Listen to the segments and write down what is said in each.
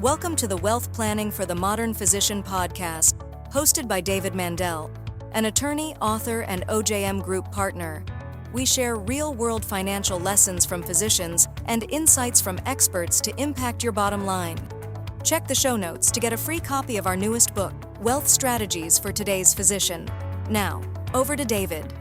Welcome to the Wealth Planning for the Modern Physician podcast, hosted by David Mandell, an attorney, author, and OJM Group partner. We share real-world financial lessons from physicians and insights from experts to impact your bottom line. Check the show notes to get a free copy of our newest book, Wealth Strategies for Today's Physician. Now, over to David.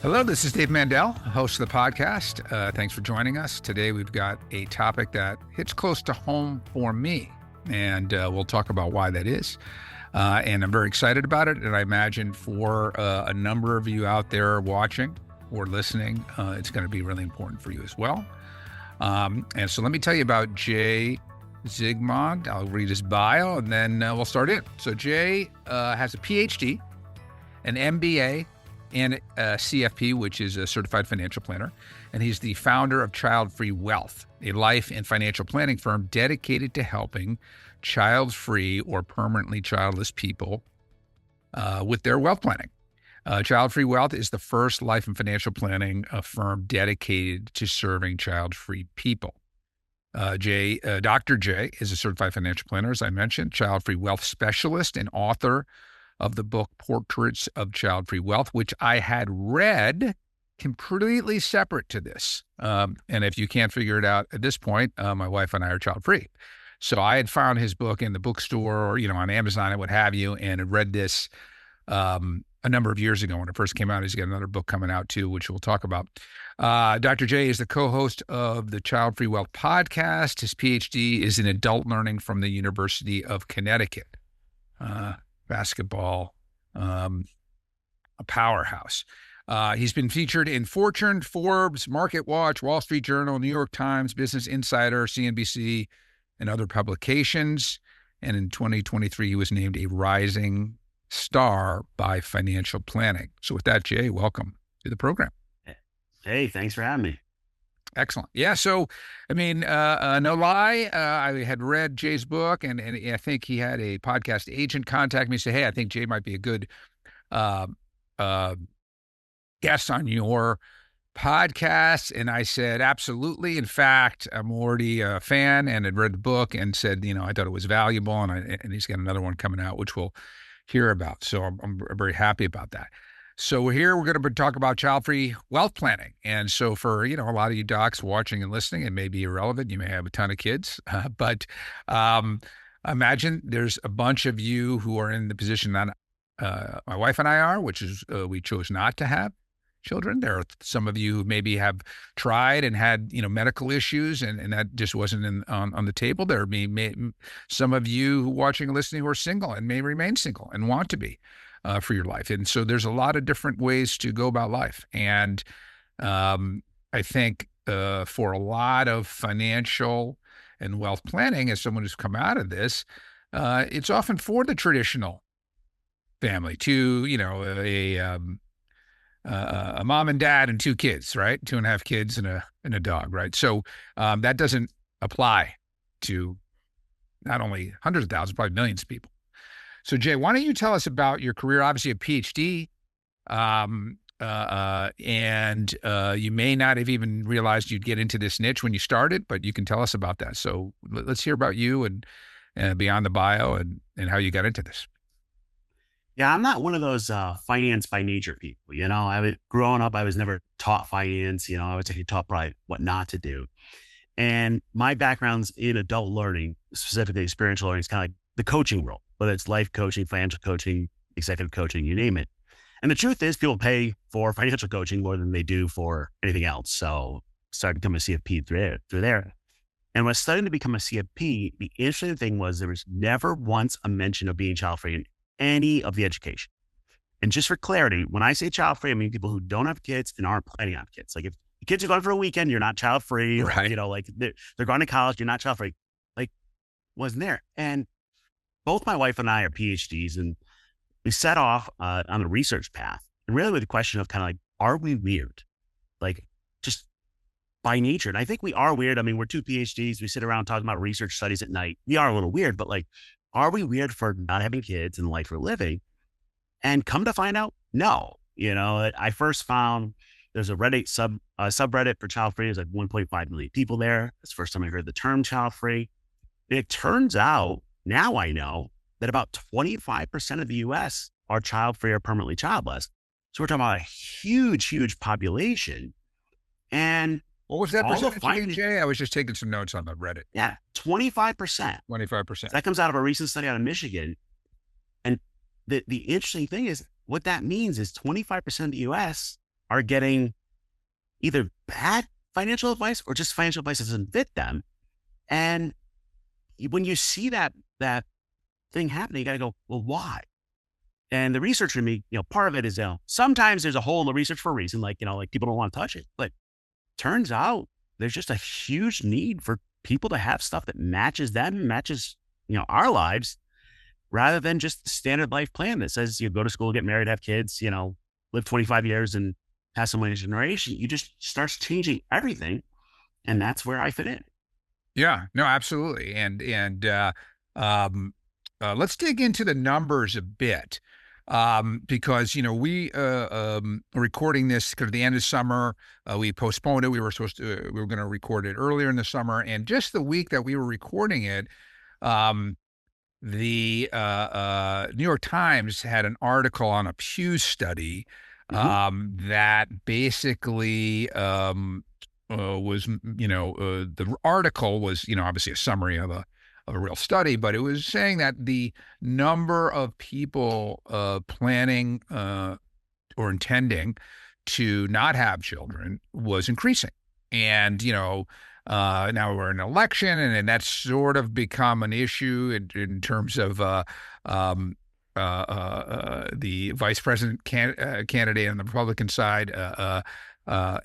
Hello, this is David Mandell, host of the podcast. Thanks for joining us. Today we've got a topic that hits close to home for me, and we'll talk about why that is. And I'm very excited about it, and I imagine for a number of you out there watching or listening, it's going to be really important for you as well. And so let me tell you about Jay Zigmont. I'll read his bio, and then we'll start in. So Jay has a PhD, an MBA, and a CFP, which is a certified financial planner. And he's the founder of Childfree Wealth, a life and financial planning firm dedicated to helping child-free or permanently childless people with their wealth planning. Childfree Wealth is the first life and financial planning firm dedicated to serving child-free people. Dr. Jay is a certified financial planner, as I mentioned, Childfree Wealth specialist and author of the book Portraits of Childfree Wealth, which I had read completely separate to this. And if you can't figure it out at this point, my wife and I are child-free. So I had found his book in the bookstore or, on Amazon and what have you, and had read this a number of years ago when it first came out. He's got another book coming out too, which we'll talk about. Dr. Jay is the co-host of the Childfree Wealth podcast. His PhD is in adult learning from the University of Connecticut. Basketball, a powerhouse. He's been featured in Fortune, Forbes, Market Watch, Wall Street Journal, New York Times, Business Insider, CNBC, and other publications. And in 2023, he was named a rising star by Financial Planning. So with that, Jay, welcome to the program. Hey, thanks for having me. Excellent. Yeah. So, no lie, I had read Jay's book, and I think he had a podcast agent contact me and say, hey, I think Jay might be a good guest on your podcast. And I said, absolutely. In fact, I'm already a fan and had read the book and said, I thought it was valuable. And he's got another one coming out, which we'll hear about. So I'm very happy about that. So here we're going to talk about child-free wealth planning. And so for, a lot of you docs watching and listening, it may be irrelevant. You may have a ton of kids, but imagine there's a bunch of you who are in the position that my wife and I are, which is we chose not to have children. There are some of you who maybe have tried and had, medical issues and that just wasn't on the table. There may some of you who watching and listening who are single and may remain single and want to be. For your life. And so there's a lot of different ways to go about life. And I think for a lot of financial and wealth planning, as someone who's come out of this, it's often for the traditional family to, a mom and dad and two kids, right? 2.5 kids and a dog, right? So that doesn't apply to not only hundreds of thousands, probably millions of people. So Jay, why don't you tell us about your career? Obviously a PhD, and you may not have even realized you'd get into this niche when you started, but you can tell us about that. So let's hear about you and beyond the bio and how you got into this. Yeah, I'm not one of those finance by nature people. Growing up, I was never taught finance. I was actually taught probably what not to do. And my background's in adult learning, specifically experiential learning, is kind of like the coaching world. Whether it's life coaching, financial coaching, executive coaching, you name it. And the truth is people pay for financial coaching more than they do for anything else. So started becoming a CFP through there. And when I was studying to become a CFP, the interesting thing was there was never once a mention of being child-free in any of the education. And just for clarity, when I say child-free, I mean people who don't have kids and aren't planning on kids. Like if the kids are going for a weekend, you're not child-free. Right. They're going to college, you're not child-free. Wasn't there. And both my wife and I are PhDs, and we set off on a research path, and really with the question of kind of are we weird? Just by nature. And I think we are weird. I mean, we're two PhDs. We sit around talking about research studies at night. We are a little weird, but are we weird for not having kids and the life we're living? And come to find out, no. I first found there's a Reddit subreddit for child free. There's like 1.5 million people there. That's the first time I heard the term child free. It turns out, now I know that about 25% of the US are child free or permanently childless. So we're talking about a huge, huge population. And what was that all the percentage again, Jay? I was just taking some notes on the Reddit. Yeah, 25%. 25%. That comes out of a recent study out of Michigan. And the interesting thing is, what that means is 25% of the US are getting either bad financial advice or just financial advice that doesn't fit them. And when you see that thing happening, you got to go, well, why? And the research in me, part of it is, sometimes there's a hole in the research for a reason, like people don't want to touch it. But turns out there's just a huge need for people to have stuff that matches them, matches, our lives, rather than just the standard life plan that says you go to school, get married, have kids, live 25 years and pass them away in a generation. You just starts changing everything. And that's where I fit in. Yeah, no, absolutely. And let's dig into the numbers a bit. Because, we are recording this because at the end of summer, we postponed it. We were going to record it earlier in the summer. And just the week that we were recording it, the New York Times had an article on a Pew study that basically was, the article was, obviously a summary of a real study, but it was saying that the number of people planning or intending to not have children was increasing. And, now we're in an election, and that's sort of become an issue in terms of the vice president candidate on the Republican side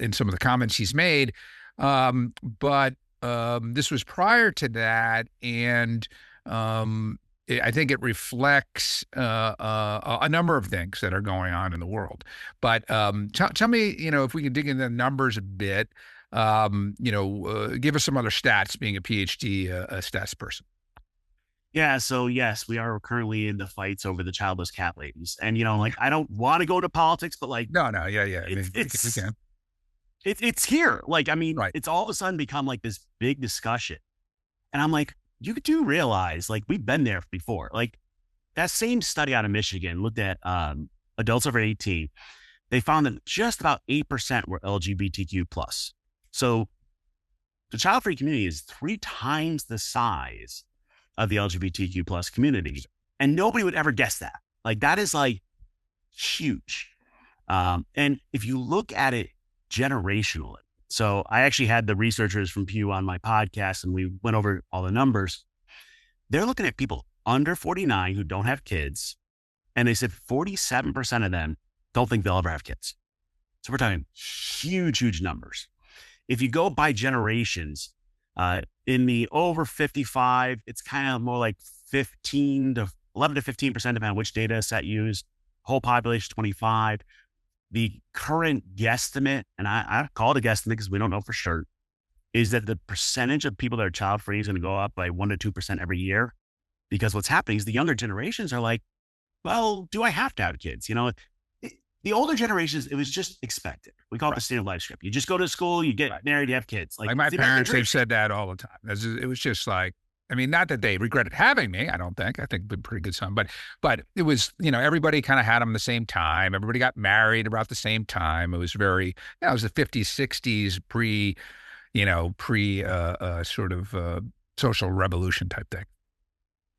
in some of the comments he's made. But this was prior to that, and I think it reflects a number of things that are going on in the world. But tell me, if we can dig into the numbers a bit, give us some other stats, being a PhD, a stats person. Yeah. So yes, we are currently in the fights over the childless cat ladies. And, I don't want to go to politics, but no. Yeah. We can. It's here. Right. It's all of a sudden become like this big discussion. And I'm like, you do realize, we've been there before. That same study out of Michigan looked at adults over 18. They found that just about 8% were LGBTQ plus. So the child-free community is 3 times the size of the LGBTQ plus community. And nobody would ever guess that. That is huge. And if you look at it generationally. So I actually had the researchers from Pew on my podcast, and we went over all the numbers. They're looking at people under 49 who don't have kids. And they said 47% of them don't think they'll ever have kids. So we're talking huge, huge numbers. If you go by generations, in the over 55, it's kind of more like 11 to 15%, depending on which data set used. Whole population, 25. The current guesstimate, and I call it a guesstimate because we don't know for sure, is that the percentage of people that are child-free is going to go up by 1 to 2% every year. Because what's happening is the younger generations are like, well, do I have to have kids? The older generations, it was just expected. We call it the standard life script. You just go to school, you get married, you have kids. Like my parents, they've said that all the time. It was just not that they regretted having me. I don't think. I think been pretty good son, but it was, everybody kind of had them the same time. Everybody got married about the same time. It was it was the 50s, 60s, pre sort of social revolution type thing.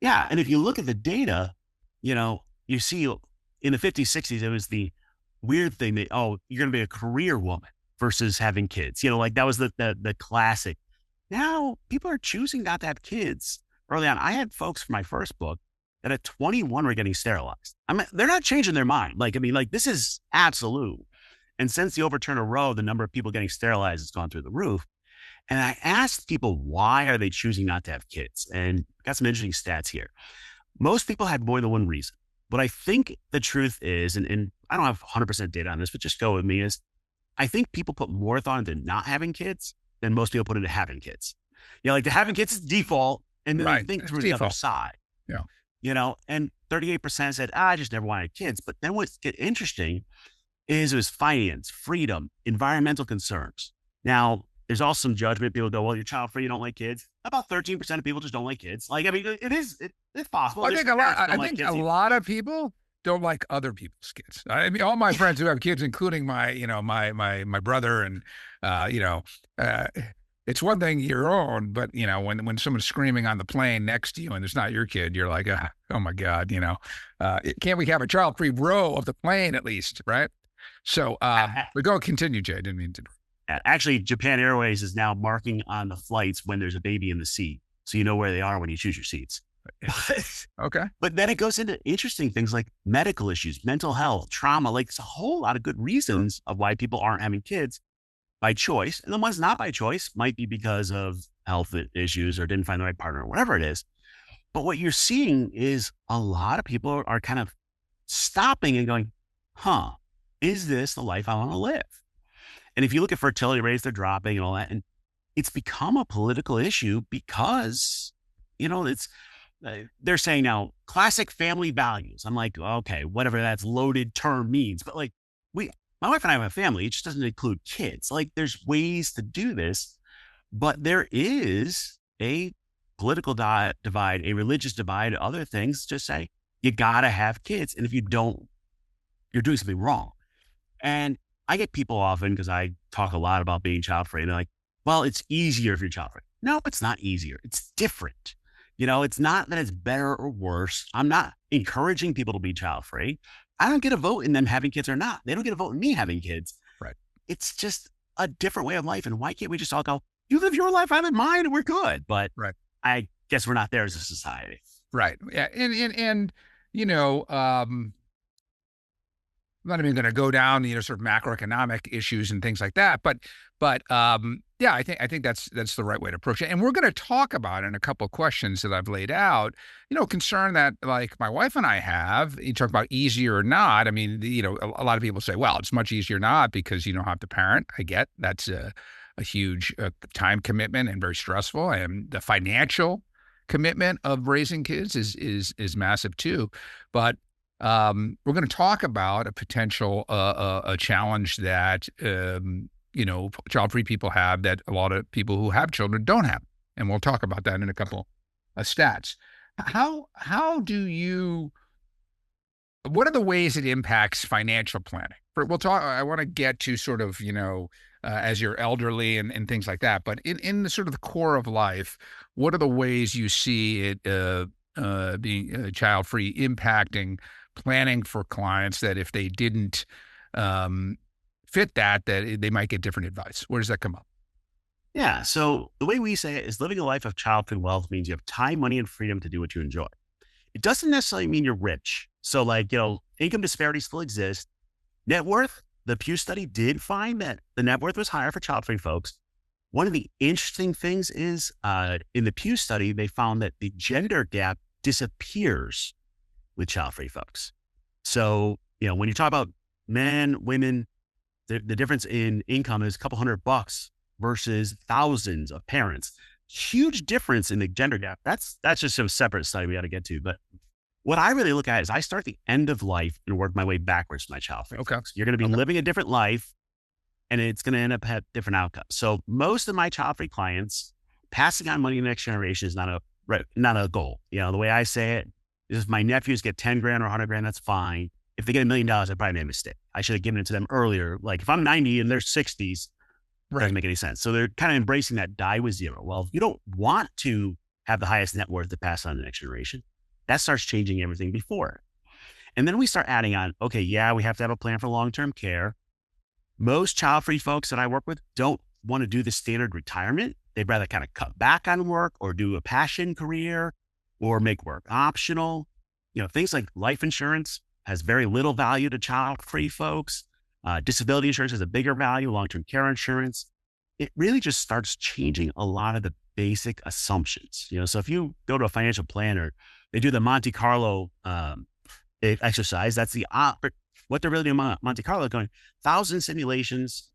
Yeah. And if you look at the data, you see in the 50s, 60s, it was the weird thing that, you're going to be a career woman versus having kids. That was the classic. Now people are choosing not to have kids early on. I had folks for my first book that at 21 were getting sterilized. They're not changing their mind. This is absolute. And since the overturn of Roe, the number of people getting sterilized has gone through the roof. And I asked people, why are they choosing not to have kids? And got some interesting stats here. Most people had more than one reason. What I think the truth is, and I don't have 100% data on this, but just go with me, is I think people put more thought into not having kids than most people put into having kids. The having kids is default, and then they think through the other side. Yeah. And 38% said, I just never wanted kids. But then what's get interesting is it was finance, freedom, environmental concerns. Now, there's also some judgment. People go, well, you're child free, you don't like kids. About 13% of people just don't like kids. Like, I mean, it's possible. I There's think a lot. parents don't I like think kids a either. lot of people don't like other people's kids. I mean, all my friends who have kids, including my, my brother, and uh, it's one thing your own, but when someone's screaming on the plane next to you and it's not your kid, you're like, oh my God, can't we have a child-free row of the plane at least, right? So, but continue, Jay. I didn't mean to. Actually, Japan Airways is now marking on the flights when there's a baby in the seat, so you know where they are when you choose your seats. Okay. But then it goes into interesting things like medical issues, mental health, trauma. Like, it's a whole lot of good reasons of why people aren't having kids by choice. And the ones not by choice might be because of health issues or didn't find the right partner or whatever it is. But what you're seeing is a lot of people are kind of stopping and going, is this the life I want to live? And if you look at fertility rates, they're dropping and all that. And it's become a political issue because, they're saying now classic family values. I'm like, okay, whatever that's loaded term means. But like, my wife and I have a family. It just doesn't include kids. Like, there's ways to do this, but there is a political divide, a religious divide, other things. Just say you got to have kids. And if you don't, you're doing something wrong. And I get people often, because I talk a lot about being child free, and they're like, well, it's easier if you're child free. No, it's not easier. It's different. It's not that it's better or worse. I'm not encouraging people to be child free. I don't get a vote in them having kids or not. They don't get a vote in me having kids. Right. It's just a different way of life. And why can't we just all go, you live your life, I live mine, and we're good? But right. I guess we're not there as a society. Right. Yeah. And I'm not even going to go down, sort of macroeconomic issues and things like that. But yeah, I think that's the right way to approach it. And we're going to talk about in a couple of questions that I've laid out, concern that like my wife and I have. You talk about easier or not. I mean, a lot of people say, well, it's much easier not because you don't have to parent. I get that's a huge time commitment and very stressful. And the financial commitment of raising kids is massive too. But we're going to talk about a potential a challenge that child-free people have that a lot of people who have children don't have, and we'll talk about that in a couple of stats. How do you? What are the ways it impacts financial planning? We'll talk. I want to get to sort of as you're elderly and things like that, but in the sort of the core of life, what are the ways you see it being child-free impacting planning for clients that if they didn't fit that they might get different advice? Where does that come up? Yeah. So the way we say it is living a life of child-free wealth means you have time, money, and freedom to do what you enjoy. It doesn't necessarily mean you're rich. So like, income disparities still exist. Net worth, the Pew study did find that the net worth was higher for child-free folks. One of the interesting things is in the Pew study, they found that the gender gap disappears with child-free folks. So, when you talk about men, women, the difference in income is a couple $100 versus thousands of parents. Huge difference in the gender gap. That's just a separate study we got to get to. But what I really look at is I start at the end of life and work my way backwards to my child-free folks. You're going to be living a different life, and it's going to end up at different outcomes. So most of my child-free clients, passing on money to the next generation is not a goal. The way I say it, if my nephews get 10 grand or 100 grand, that's fine. If they get $1 million, I probably made a mistake. I should have given it to them earlier. Like if I'm 90 and they're 60s, it doesn't make any sense. So they're kind of embracing that die with zero. Well, if you don't want to have the highest net worth to pass on to the next generation, that starts changing everything before. And then we start adding on, okay, yeah, we have to have a plan for long-term care. Most child-free folks that I work with don't want to do the standard retirement. They'd rather kind of cut back on work or do a passion career or make work optional. Things like life insurance has very little value to child-free folks. Disability insurance has a bigger value, long-term care insurance. It really just starts changing a lot of the basic assumptions. So if you go to a financial planner, they do the Monte Carlo exercise. That's what they're really doing Monte Carlo, going 1,000 simulations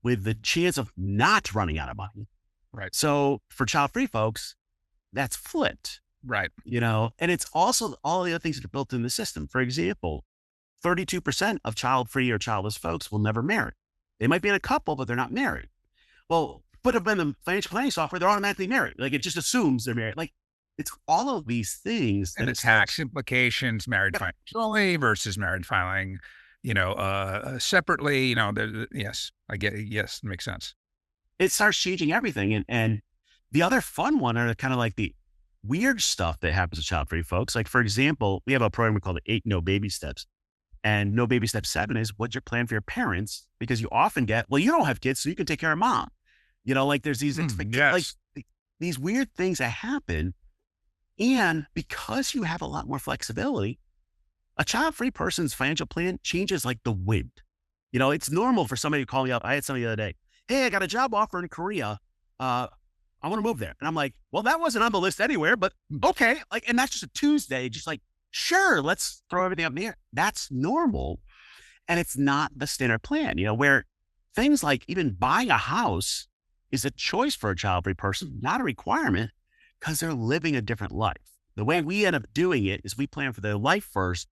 with the chance of not running out of money. Right. So for child-free folks, that's flipped. Right. And it's also all the other things that are built in the system. For example, 32% of child-free or childless folks will never marry. They might be in a couple, but they're not married. Well, put them in the financial planning software, they're automatically married. Like it just assumes they're married. Like it's all of these things And that the it's tax implications, married filing jointly versus married filing, separately, yes, I get it. Yes, it makes sense. it starts changing everything. And the other fun one are kind of like the weird stuff that happens to child-free folks. Like for example, we have a program we call the 8 No Baby Steps. And no baby step 7 is what's your plan for your parents? Because you often get, well, you don't have kids, so you can take care of mom. Like there's these Yes. these weird things that happen. And because you have a lot more flexibility, a child-free person's financial plan changes like the wind. It's normal for somebody to call me up. I had somebody the other day. Hey, I got a job offer in Korea. I want to move there. And I'm like, well, that wasn't on the list anywhere, but okay. And that's just a Tuesday, just like, sure, let's throw everything up in the air. That's normal. And it's not the standard plan, where things like even buying a house is a choice for a child-free person, not a requirement, because they're living a different life. The way we end up doing it is we plan for their life first,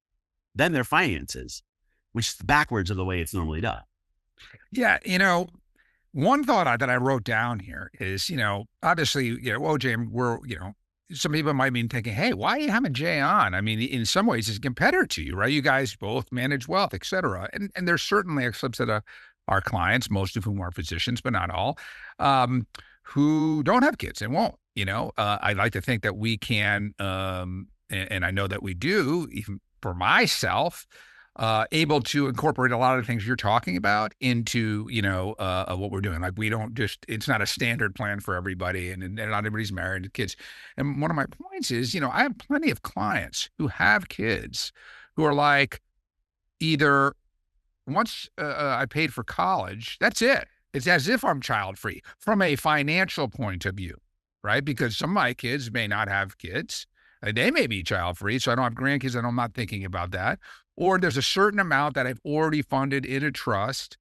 then their finances, which is backwards of the way it's normally done. Yeah. One thought that I wrote down here is, obviously, OJ, some people might be thinking, hey, why are you having Jay on? I mean, in some ways, he's a competitor to you, right? You guys both manage wealth, et cetera. And there's certainly a subset of our clients, most of whom are physicians, but not all, who don't have kids and won't. I'd like to think that we can, and I know that we do, even for myself, able to incorporate a lot of the things you're talking about into, what we're doing. Like we don't it's not a standard plan for everybody and not everybody's married and kids. And one of my points is, I have plenty of clients who have kids who are like, either once I paid for college, that's it. It's as if I'm child free from a financial point of view, right? Because some of my kids may not have kids. They may be child free, so I don't have grandkids and I'm not thinking about that. Or there's a certain amount that I've already funded in a trust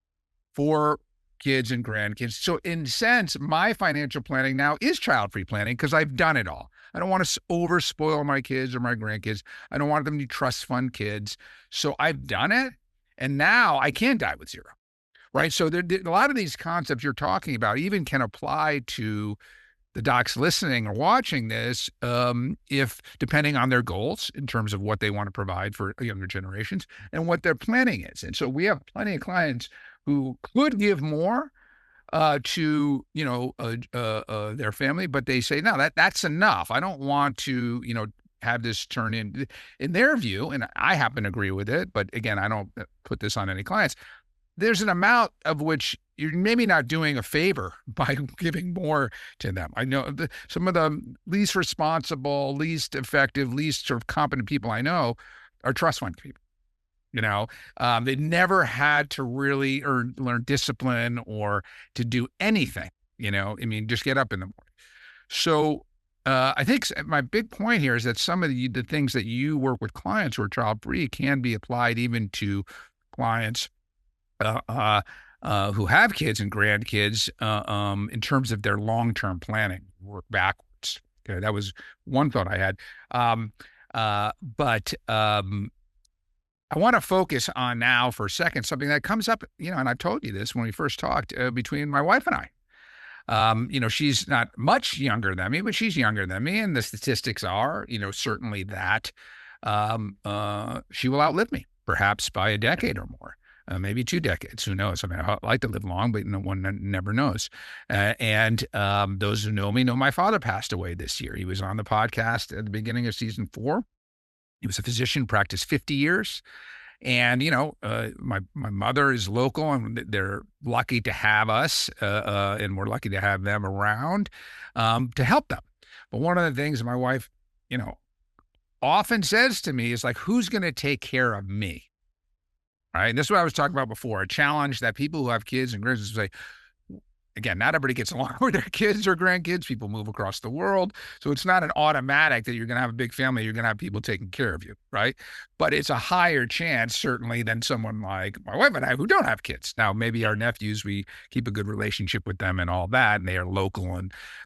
for kids and grandkids. So in a sense, my financial planning now is child-free planning because I've done it all. I don't want to over spoil my kids or my grandkids. I don't want them to be trust fund kids. So I've done it. And now I can die with zero, right? So a lot of these concepts you're talking about even can apply to the docs listening or watching this, if depending on their goals in terms of what they want to provide for younger generations and what their planning is. And so we have plenty of clients who could give more to their family, but they say, no, that's enough. I don't want to have this turn in their view, and I happen to agree with it. But again, I don't put this on any clients. There's an amount of which you're maybe not doing a favor by giving more to them. I know some of the least responsible, least effective, least sort of competent people I know are trust fund people. They never had to really learn discipline or to do anything, just get up in the morning. So I think my big point here is that some of the things that you work with clients who are child-free can be applied even to clients who have kids and grandkids in terms of their long-term planning, work backwards. Okay, that was one thought I had. But I want to focus on now for a second something that comes up, and I told you this when we first talked between my wife and I. She's not much younger than me, but she's younger than me. And the statistics are, certainly that she will outlive me, perhaps by a decade or more. Maybe 2 decades. Who knows? I mean, I'd like to live long, but one never knows. And those who know me know my father passed away this year. He was on the podcast at the beginning of season 4. He was a physician, practiced 50 years. And, my mother is local and they're lucky to have us and we're lucky to have them around to help them. But one of the things my wife, often says to me is like, who's going to take care of me? Right. And this is what I was talking about before, a challenge that people who have kids and grandkids say, again, not everybody gets along with their kids or grandkids. People move across the world. So it's not an automatic that you're going to have a big family. You're going to have people taking care of you. Right. But it's a higher chance, certainly, than someone like my wife and I who don't have kids. Now, maybe our nephews, we keep a good relationship with them and all that, and they are local,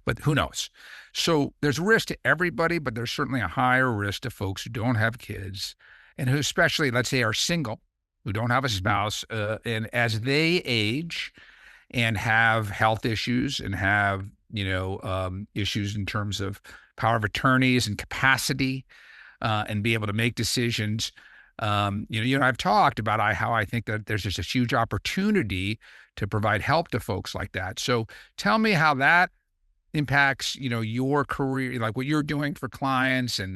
but who knows? So there's risk to everybody, but there's certainly a higher risk to folks who don't have kids and who especially, let's say, are single who don't have a spouse, and as they age and have health issues and have, issues in terms of power of attorneys and capacity, and be able to make decisions. I've talked about how I think that there's just a huge opportunity to provide help to folks like that. So tell me how that impacts, your career, like what you're doing for clients and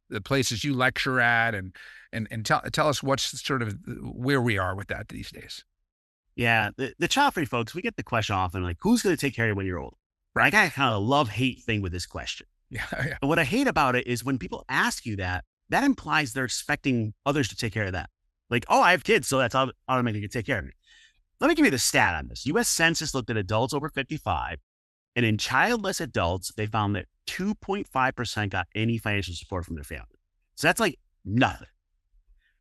the places you lecture at, and tell us what's sort of where we are with that these days. Yeah. The child-free folks, we get the question often, like, who's going to take care of you when you're old? Right. I got a kind of love-hate thing with this question. Yeah. Yeah. And what I hate about it is when people ask you that implies they're expecting others to take care of that. Like, oh, I have kids, so that's automatically going to take care of me. Let me give you the stat on this. U.S. Census looked at adults over 55, and in childless adults, they found that 2.5% got any financial support from their family. So that's like nothing.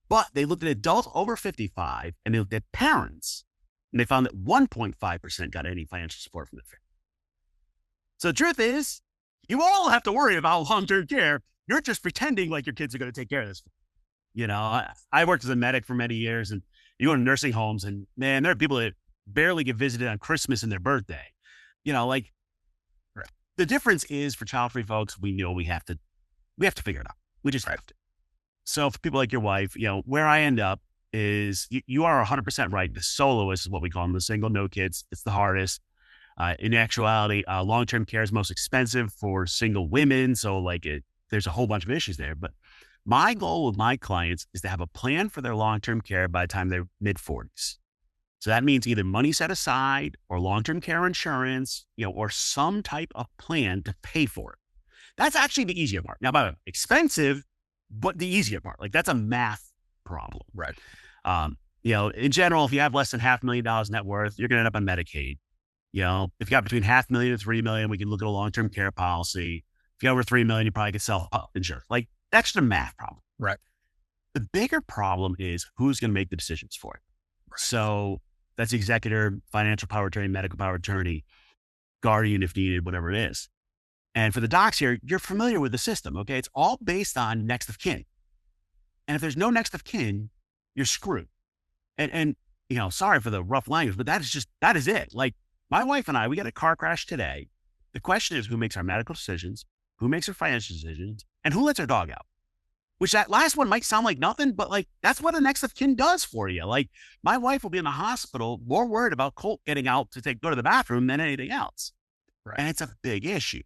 But they looked at adults over 55, and they looked at parents, and they found that 1.5% got any financial support from their family. So the truth is, you all have to worry about long-term care. You're just pretending like your kids are going to take care of this. I worked as a medic for many years, and you go to nursing homes, and man, there are people that barely get visited on Christmas and their birthday. The difference is for child-free folks, we know we have to figure it out. We just have to. So for people like your wife, where I end up is you are 100% right. The soloist is what we call them, the single, no kids. It's the hardest. In actuality, long-term care is most expensive for single women. So there's a whole bunch of issues there. But my goal with my clients is to have a plan for their long-term care by the time they're mid-40s. So that means either money set aside or long-term care insurance, or some type of plan to pay for it. That's actually the easier part. Now, by the way, expensive, but the easier part. That's a math problem. Right. In general, if you have less than $500,000 net worth, you're going to end up on Medicaid. If you got between $500,000 and $3 million, we can look at a long-term care policy. If you got over $3 million, you probably could sell insurance. That's just a math problem. Right. The bigger problem is who's going to make the decisions for it. Right. So that's executor, financial power attorney, medical power attorney, guardian if needed, whatever it is. And for the docs here, you're familiar with the system, okay? It's all based on next of kin. And if there's no next of kin, you're screwed. And sorry for the rough language, but that is it. My wife and I, we got a car crash today. The question is who makes our medical decisions, who makes our financial decisions, and who lets our dog out? Which that last one might sound like nothing, but that's what a next of kin does for you. My wife will be in the hospital more worried about Colt getting out to go to the bathroom than anything else. Right. And it's a big issue.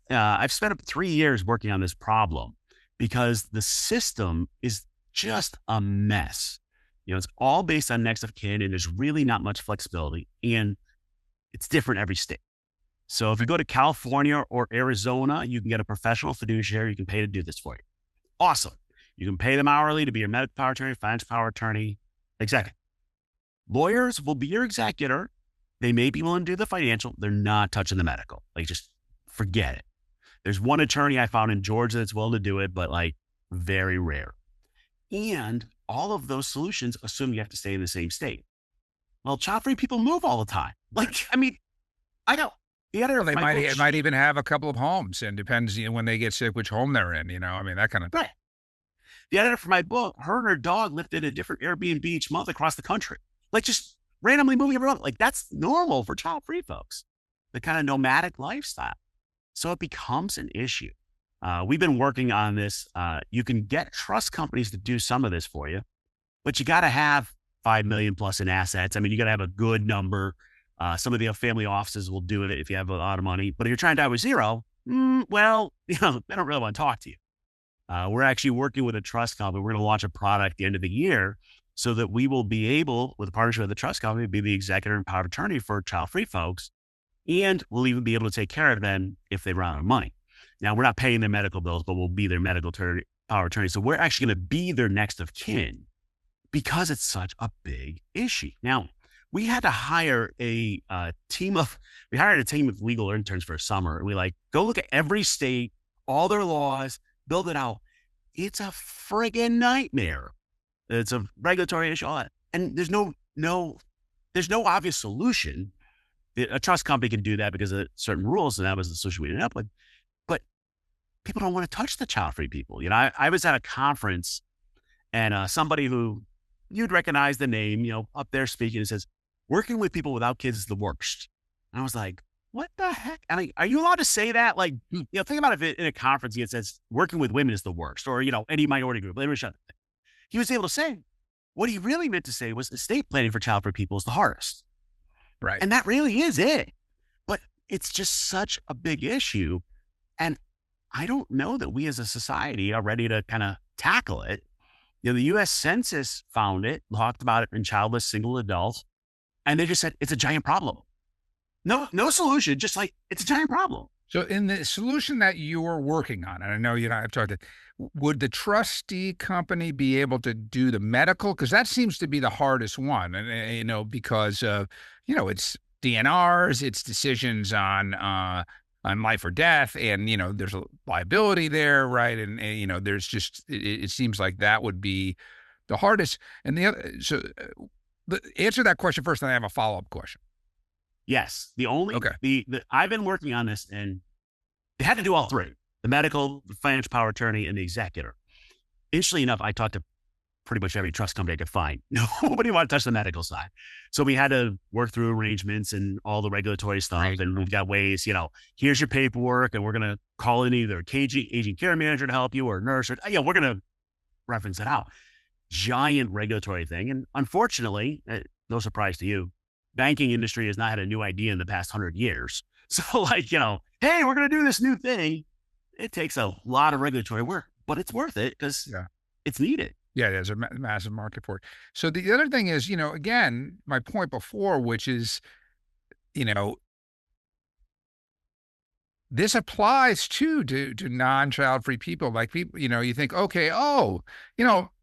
I've spent up 3 years working on this problem because the system is just a mess. It's all based on next of kin, and there's really not much flexibility, and it's different every state. So if you go to California or Arizona, you can get a professional fiduciary. You can pay to do this for you. Awesome. You can pay them hourly to be your medical power attorney, financial power attorney, executive. Lawyers will be your executor. They may be willing to do the financial. They're not touching the medical. Just forget it. There's one attorney I found in Georgia that's willing to do it, but very rare. And all of those solutions assume you have to stay in the same state. Well, child-free people move all the time. I know. They might even have a couple of homes, and depends when they get sick, which home they're in. That kind of thing. Right. The editor for my book, her and her dog lived in a different Airbnb each month across the country. Just randomly moving every month. That's normal for child-free folks. The kind of nomadic lifestyle. So it becomes an issue. We've been working on this. You can get trust companies to do some of this for you, but you got to have 5 million plus in assets. You got to have a good number. Some of the family offices will do it if you have a lot of money, but if you're trying to die with zero, they don't really want to talk to you. We're actually working with a trust company. We're going to launch a product at the end of the year so that we will be able, with a partnership with the trust company, to be the executor and power of attorney for child-free folks. And we'll even be able to take care of them if they run out of money. Now, we're not paying their medical bills, but we'll be their medical power attorney. So we're actually going to be their next of kin because it's such a big issue. Now, we had to hire a team of legal interns for a summer. We go look at every state, all their laws, build it out. It's a friggin' nightmare. It's a regulatory issue, all that. And there's no obvious solution. A trust company can do that because of certain rules, and that was the solution we ended up with. But people don't want to touch the child-free people. I was at a conference, and somebody who you'd recognize the name, up there speaking. It says, working with people without kids is the worst. And I was like, what the heck? I mean, are you allowed to say that? Like, think about if in a conference, it says working with women is the worst, or, any minority group. He was able to say, what he really meant to say was estate planning for child-free people is the hardest. Right. And that really is it. But it's just such a big issue. And I don't know that we as a society are ready to kind of tackle it. The U.S. Census found it, talked about it in childless single adults, and they just said it's a giant problem. No solution, just like it's a giant problem. So in the solution that you're working on, and I know I've talked to, would the trustee company be able to do the medical? Because that seems to be the hardest one, and because it's DNRs, it's decisions on life or death, and there's a liability there, right? And there's just it seems like that would be the hardest. And the other, answer that question first, then I have a follow-up question. Yes. I've been working on this, and they had to do all three: the medical, the financial power attorney, and the executor. Interestingly enough, I talked to pretty much every trust company I could find. Nobody wanted to touch the medical side. So we had to work through arrangements and all the regulatory stuff. Right. And we've got ways, here's your paperwork, and we're going to call in either a aging care manager to help you, or a nurse, or we're going to reference it out. Giant regulatory thing. And unfortunately, no surprise to you, banking industry has not had a new idea in the past 100 years. So hey, we're going to do this new thing. It takes a lot of regulatory work, but it's worth it because it's needed. Yeah, there's a massive market for it. So the other thing is, again, my point before, which is, this applies to non-child free people. Like people, you think, okay,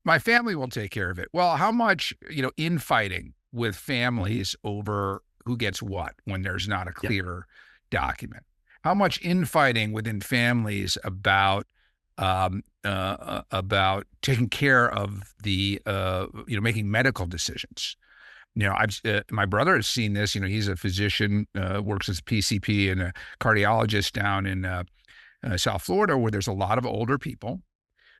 my family will take care of it. Well, how much, infighting with families over who gets what when there's not a clear document? How much infighting within families about taking care of the, making medical decisions. My brother has seen this. He's a physician, works as a PCP and a cardiologist down in South Florida, where there's a lot of older people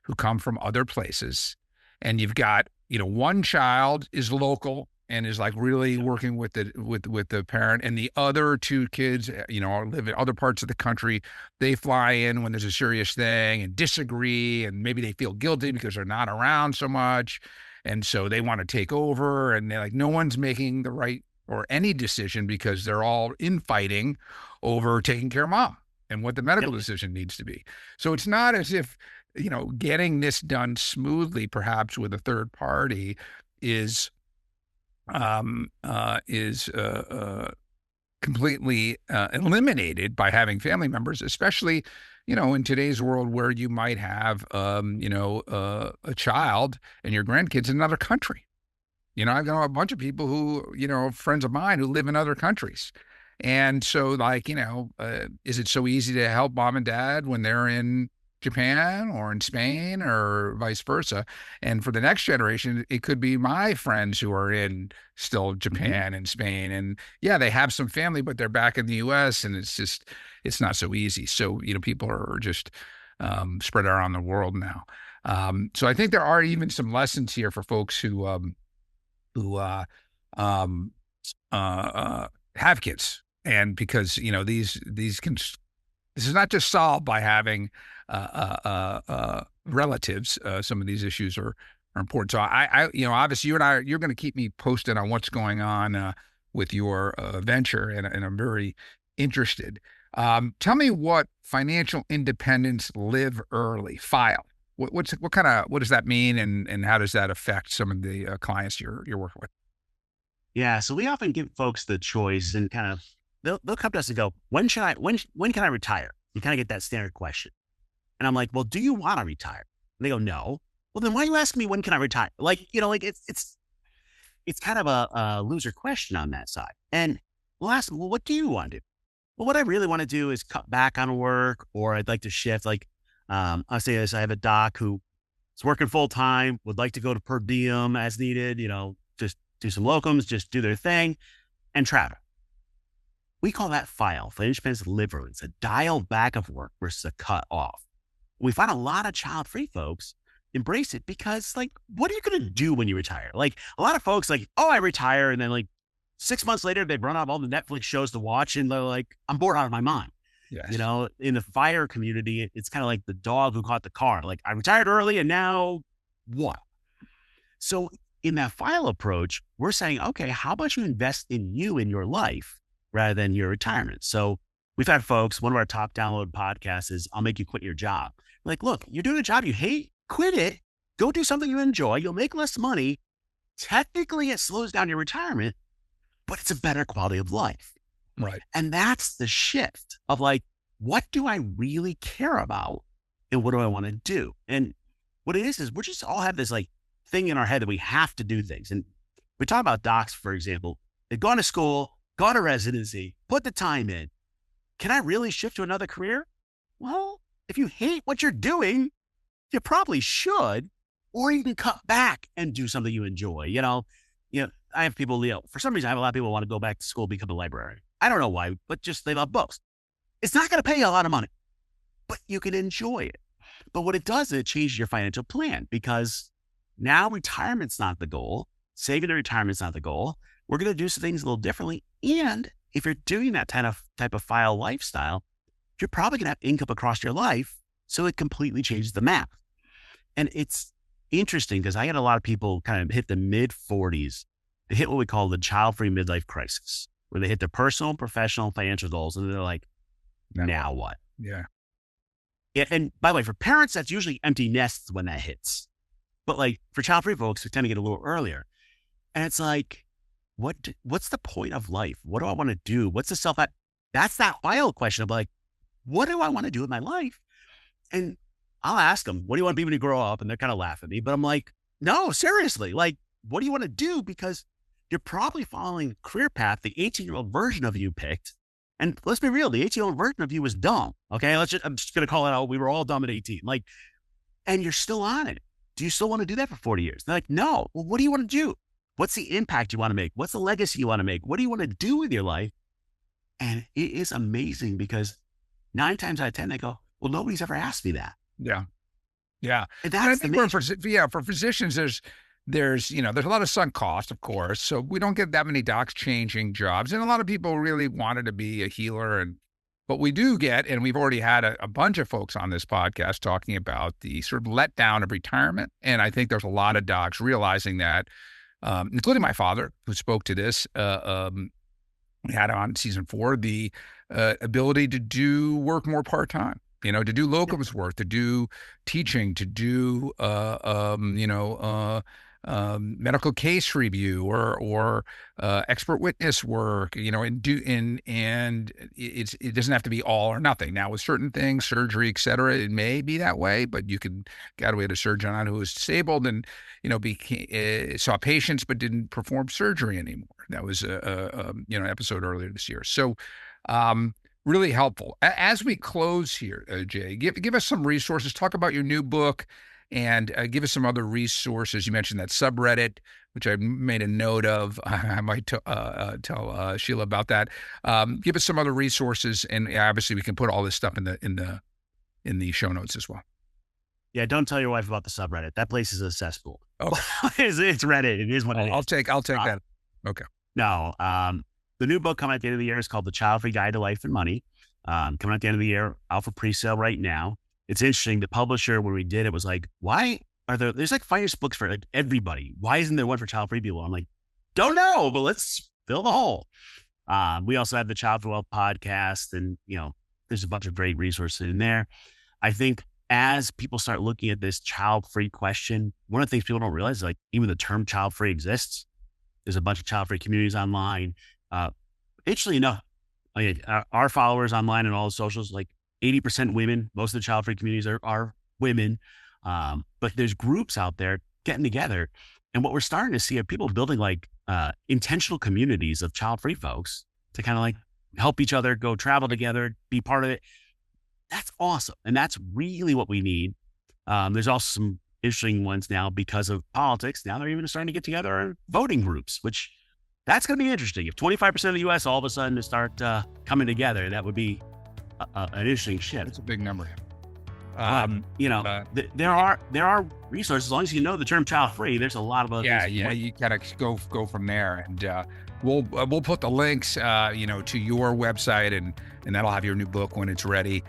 who come from other places, and you've got one child is local and is like really working with the parent, and the other two kids, live in other parts of the country. They fly in when there's a serious thing and disagree, and maybe they feel guilty because they're not around so much, and so they want to take over, and they're like, no one's making the right or any decision because they're all infighting over taking care of mom and what the medical decision needs to be. So it's not as if getting this done smoothly, perhaps with a third party, is completely eliminated by having family members, especially, in today's world where you might have, a child and your grandkids in another country. I've got a bunch of people who, friends of mine who live in other countries. And so is it so easy to help mom and dad when they're in Japan or in Spain or vice versa? And for the next generation, it could be my friends who are in still Japan and Spain, and they have some family, but they're back in the US, and it's not so easy. So, people are just spread around the world now. So I think there are even some lessons here for folks who have kids. And because, this is not just solved by having relatives. Some of these issues are important. So I obviously you and I, you're going to keep me posted on what's going on with your venture, and I'm very interested. Tell me what financial independence live early file. What does that mean, and how does that affect some of the clients you're working with? Yeah, so we often give folks the choice, and kind of they'll come to us and go, when can I retire? You kind of get that standard question. And I'm like, well, do you want to retire? And they go, no. Well, then why are you asking me when can I retire? It's kind of a loser question on that side. And we'll ask them, well, what do you want to do? Well, what I really want to do is cut back on work, or I'd like to shift. I'll say this, I have a doc who is working full time, would like to go to per diem as needed, just do some locums, just do their thing and travel. We call that file, financial independence liver. It's a dial back of work versus a cut off. We find a lot of child-free folks embrace it because like, what are you going to do when you retire? Like a lot of folks like, oh, I retire. And then like 6 months later, they've run out of all the Netflix shows to watch. And they're like, I'm bored out of my mind. Yes. You know, in the fire community, it's kind of like the dog who caught the car. Like I retired early and now what? So in that file approach, we're saying, okay, how about you invest in you in your life rather than your retirement? So we've had folks, one of our top download podcasts is I'll make you quit your job. Like, look, you're doing a job you hate, quit it, go do something you enjoy. You'll make less money. Technically, it slows down your retirement, but it's a better quality of life. Right. And that's the shift of like, what do I really care about? And what do I want to do? And what it is we just all have this like thing in our head that we have to do things. And we talk about docs, for example, they've gone to school, gone to residency, put the time in. Can I really shift to another career? Well, if you hate what you're doing, you probably should, or you can cut back and do something you enjoy. You know, I have people, for some reason, I have a lot of people who want to go back to school, become a librarian. I don't know why, but just they love books. It's not going to pay you a lot of money, but you can enjoy it. But what it does is it changes your financial plan because now retirement's not the goal. Saving to retirement's not the goal. We're going to do some things a little differently. And if you're doing that type of file lifestyle, you're probably going to have income across your life. So it completely changes the map. And it's interesting because I had a lot of people kind of hit the mid 40s. They hit what we call the child-free midlife crisis, where they hit their personal, professional, financial goals. And they're like, now what? Yeah. And by the way, for parents, that's usually empty nests when that hits. But like for child-free folks, we tend to get a little earlier. And it's like, what's the point of life? What do I want to do? What's the that's that file question of like, what do I want to do with my life? And I'll ask them, what do you want to be when you grow up? And they're kind of laughing at me, but I'm like, no, seriously, like, what do you want to do? Because you're probably following the career path the 18-year-old version of you picked. And let's be real, the 18-year-old version of you was dumb. Okay. I'm just going to call it out. We were all dumb at 18. Like, and you're still on it. Do you still want to do that for 40 years? They're like, no. Well, what do you want to do? What's the impact you want to make? What's the legacy you want to make? What do you want to do with your life? And it is amazing because 9 times out of 10, they go, well, nobody's ever asked me that. Yeah. Yeah. And that's for physicians, there's a lot of sunk cost, of course. So we don't get that many docs changing jobs. And a lot of people really wanted to be a healer. But we do get, and we've already had a bunch of folks on this podcast talking about the sort of letdown of retirement. And I think there's a lot of docs realizing that, including my father, who spoke to this. We had on season 4, the ability to do work more part-time, to do locums work, to do teaching, to do, medical case review or expert witness work, and it doesn't have to be all or nothing. Now with certain things, surgery, et cetera, it may be that way, but you could got away to a surgeon on who was disabled and, saw patients, but didn't perform surgery anymore. That was episode earlier this year. So, really helpful. As we close here, Jay, give us some resources, talk about your new book, and give us some other resources. You mentioned that subreddit, which I made a note of. I might tell Sheila about that. Give us some other resources, and obviously we can put all this stuff in the show notes as well. Yeah, don't tell your wife about the subreddit. That place is a cesspool. Okay. It's Reddit. It is what it is. I'll take that. Okay. No, the new book coming at the end of the year is called The Child-Free Guide to Life and Money. Coming at the end of the year, out for pre-sale right now. It's interesting. The publisher, when we did it, was like, why are there's like finance books for like everybody. Why isn't there one for child-free people? I'm like, don't know, but let's fill the hole. We also have the Childfree Wealth podcast, and, there's a bunch of great resources in there. I think as people start looking at this child-free question, one of the things people don't realize is like even the term child-free exists. There's a bunch of child-free communities online. Interestingly enough, our followers online and all the socials, like 80% women. Most of the child-free communities are women. But there's groups out there getting together. And what we're starting to see are people building like intentional communities of child-free folks to kind of like help each other go travel together, be part of it. That's awesome. And that's really what we need. There's also some interesting ones now because of politics. Now they're even starting to get together in voting groups, which that's going to be interesting. If 25% of the U.S. all of a sudden to start coming together, that would be an interesting shift. It's a big number. There are resources. As long as you know the term child free, there's a lot of other things. Yeah, you gotta go from there, and we'll put the links, to your website, and that'll have your new book when it's ready.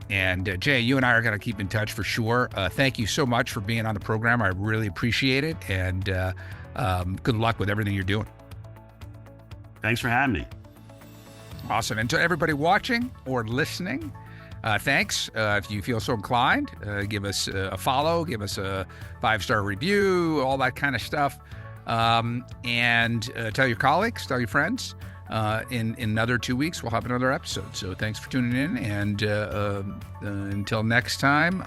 And Jay, you and I are gonna keep in touch for sure. Thank you so much for being on the program. I really appreciate it, and good luck with everything you're doing. Thanks for having me. Awesome. And to everybody watching or listening, thanks. If you feel so inclined, give us a follow, give us a 5-star review, all that kind of stuff. And tell your colleagues, tell your friends. In another 2 weeks, we'll have another episode. So thanks for tuning in. And until next time,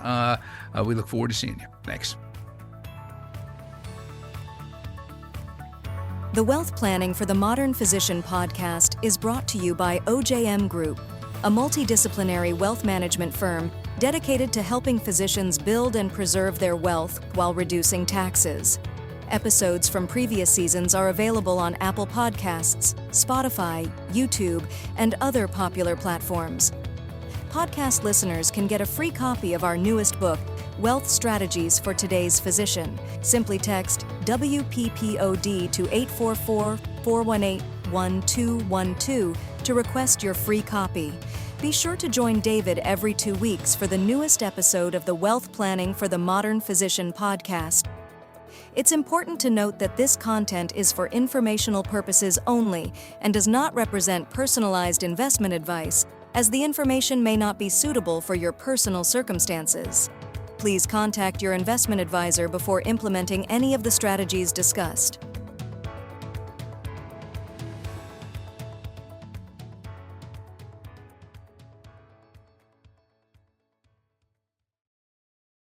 we look forward to seeing you. Thanks. The Wealth Planning for the Modern Physician podcast is brought to you by OJM Group, a multidisciplinary wealth management firm dedicated to helping physicians build and preserve their wealth while reducing taxes. Episodes from previous seasons are available on Apple Podcasts, Spotify, YouTube, and other popular platforms. Podcast listeners can get a free copy of our newest book, Wealth Strategies for Today's Physician. Simply text WPPOD to 844-418-1212 to request your free copy. Be sure to join David every 2 weeks for the newest episode of the Wealth Planning for the Modern Physician podcast. It's important to note that this content is for informational purposes only and does not represent personalized investment advice, as the information may not be suitable for your personal circumstances. Please contact your investment advisor before implementing any of the strategies discussed.